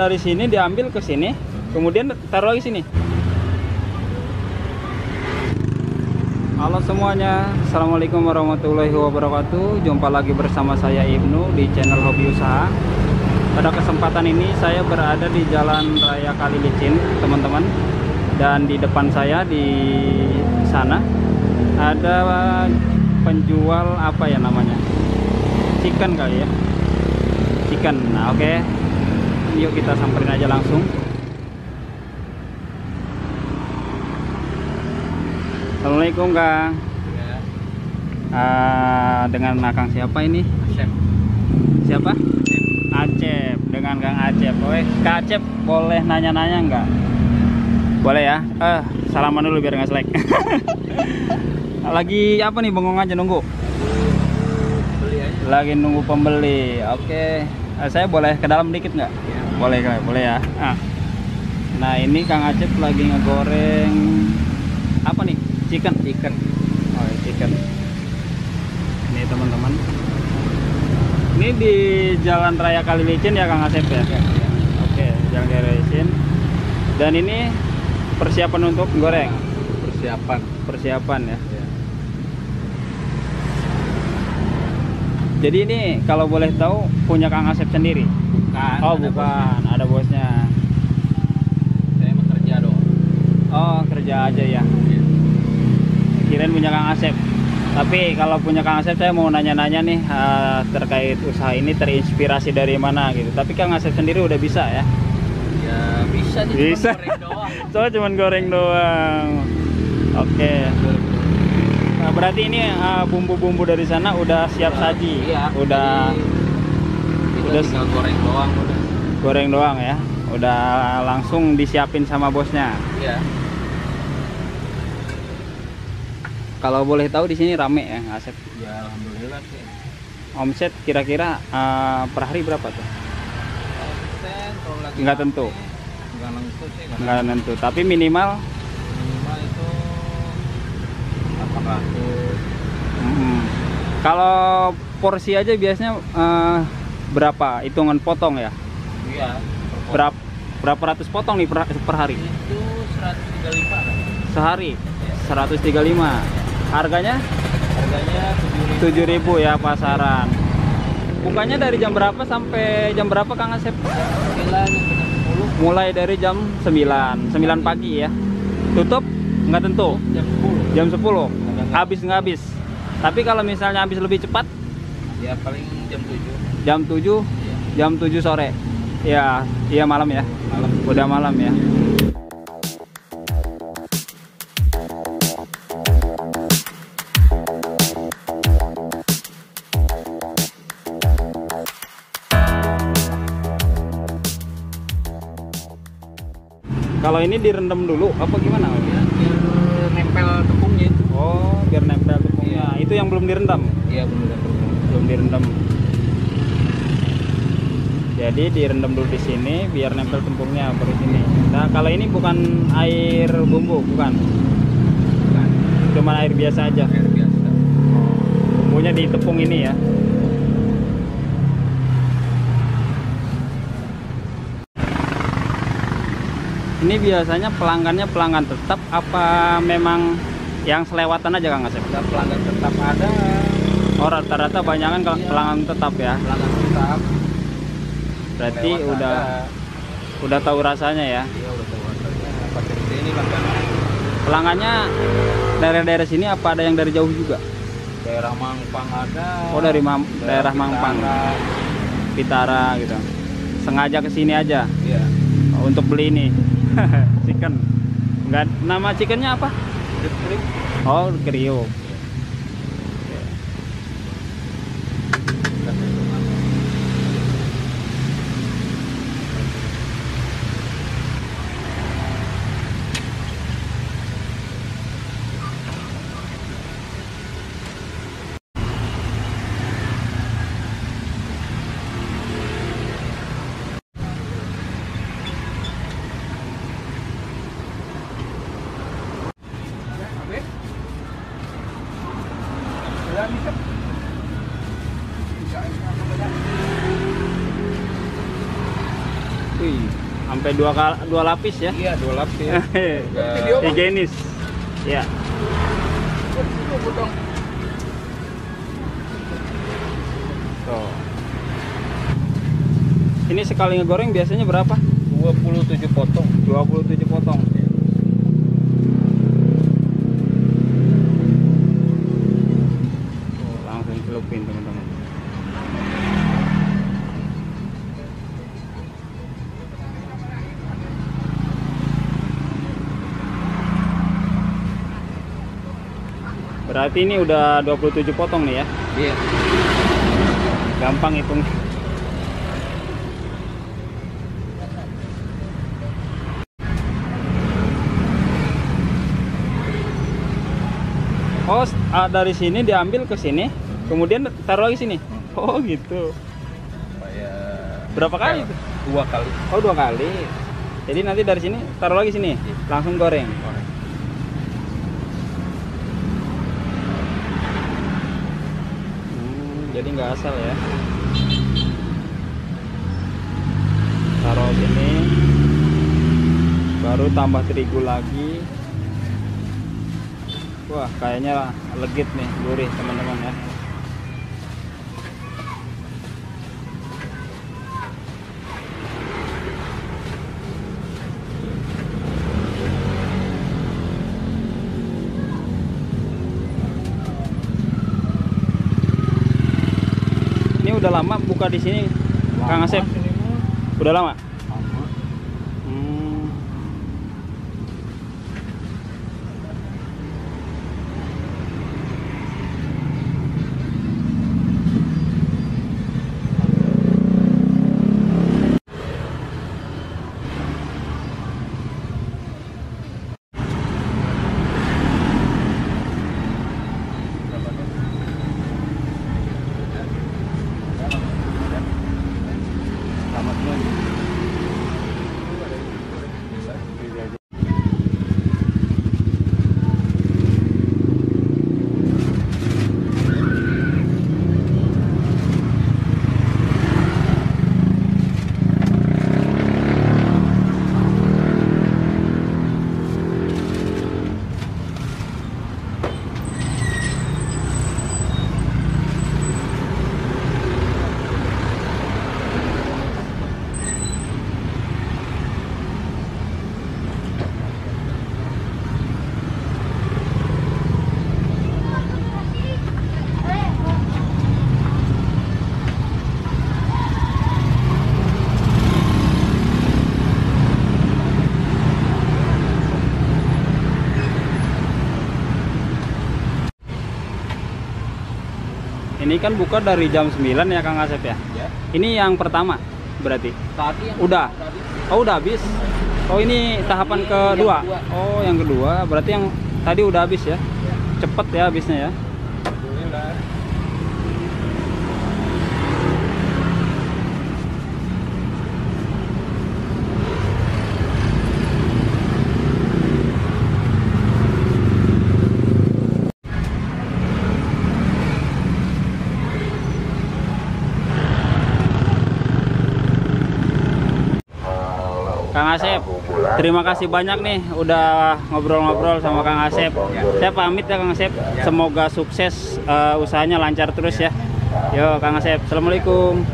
Dari sini diambil ke sini, kemudian taruh lagi sini. Halo semuanya, assalamualaikum warahmatullahi wabarakatuh. Jumpa lagi bersama saya Ibnu di channel Hobi Usaha. Pada kesempatan ini saya berada di Jalan Raya Kalilicin, teman-teman. Dan di depan saya di sana ada penjual apa ya namanya? Chicken kali ya. Chicken. Nah, oke. Yuk kita samperin aja langsung. Assalamualaikum Kang. Dengan Kang siapa ini? Acep. Siapa? Acep. Dengan Kang Acep. Oke, Kang Acep boleh nanya-nanya nggak? Boleh ya. Salaman dulu biar nggak selek. Lagi apa nih, bengong aja nunggu? Beli aja. Lagi nunggu pembeli. Oke. Saya boleh ke dalam dikit nggak? Ya. Boleh ya. Nah ini Kang Acep lagi ngegoreng apa nih? Chicken. Oh, chicken. Ini teman-teman. Ini di Jalan Raya Kalilicin ya Kang Acep ya? Ya. Oke, Jalan Kalilicin. Dan ini persiapan untuk goreng. Persiapan ya. Ya. Jadi ini kalau boleh tahu punya Kang Acep sendiri? Bukan. Oh bukan, ada bosnya. Saya mau kerja dong. Oh kerja aja ya. Kirain punya Kang Acep. Tapi kalau punya Kang Acep saya mau nanya-nanya nih terkait usaha ini terinspirasi dari mana gitu. Tapi Kang Acep sendiri udah bisa ya? Ya bisa nih. Bisa. Goreng doang. Soalnya cuman goreng doang. Oke. Nah, berarti ini bumbu-bumbu dari sana udah siap saji. Iya. Udah Tinggal goreng doang udah. Goreng doang ya. Udah langsung disiapin sama bosnya. Iya. Kalau boleh tahu di sini rame ya Asep. Ya alhamdulillah sih. Omset kira-kira per hari berapa tuh? Kalau lagi Nggak tentu. Nggak tentu sih. Nggak tentu. Tapi minimal itu 800. Kalau porsi aja biasanya berapa? Hitungan potong ya? Iya. Berapa ratus potong nih per hari? Itu 135 kan? Sehari 135. Harganya Harganya 7.000 ya pasaran. Bukanya dari jam berapa sampai jam berapa Kang Asep? Mulai dari jam 9 pagi ya. Tutup nggak tentu. Jam 10. Jam 10. Habis nggak habis. Tapi kalau misalnya habis lebih cepat Ya paling jam 7. jam 7, jam 7 sore. Ya, iya malam ya. Malam. Udah malam ya. Kalau ini direndam dulu apa gimana? Ya, biar nempel tepungnya itu. Oh, biar nempel tepungnya. Itu yang belum direndam. Iya, Belum direndam. Jadi direndam dulu di sini biar nempel tepungnya baru sini. Nah, kalau ini bukan air bumbu, bukan. Cuma air biasa aja. Air biasa. Bumbunya di tepung ini ya. Ini biasanya pelanggannya pelanggan tetap apa memang yang selewatan aja Kang Asep? Ada pelanggan tetap ada. Oh rata-rata banyakan kalau pelanggan tetap ya. Pelanggan tetap. Berarti Lewat udah tahu rasanya ya. Iya, udah tahu rasanya. Pakai di sini bahkan Pelanggannya daerah-daerah sini apa ada yang dari jauh juga? daerah Mampang ada. Oh dari daerah Mampang, Pitara gitu. Sengaja kesini aja Iya. untuk beli ini chicken. Enggak, nama chickennya apa? Listrik. Oh Krio. Sampai dua lapis ya. Iya, 2 lapis. Higienis. Ya. Tuh. Ini sekali ngegoreng biasanya berapa? 27 potong. 27 potong. Oh, langsung celupin teman-teman. Berarti ini udah 27 potong nih ya. Iya. Gampang hitung. Oh, dari sini diambil ke sini, kemudian taruh lagi sini. Oh, gitu. Supaya Berapa kali itu? 2 kali. Oh, 2 kali. Jadi nanti dari sini taruh lagi sini, langsung goreng. Jadi nggak asal ya. Taruh sini, baru tambah terigu lagi. Wah, kayaknya legit nih, gurih teman-teman ya. Ini udah lama buka di sini, Kang Asep? Udah lama? Ini kan buka dari jam 9 ya Kang Asep ya? Ya. Ini yang pertama berarti? Tadi yang Udah? Oh, udah habis? Oh, ini tahapan kedua? Oh, yang kedua. Berarti yang tadi udah habis ya? Cepet ya habisnya ya? Alhamdulillah. Kang Asep, terima kasih banyak nih udah ngobrol-ngobrol sama Kang Asep. Saya pamit ya Kang Asep. Semoga sukses usahanya lancar terus ya. Yo Kang Asep, assalamualaikum.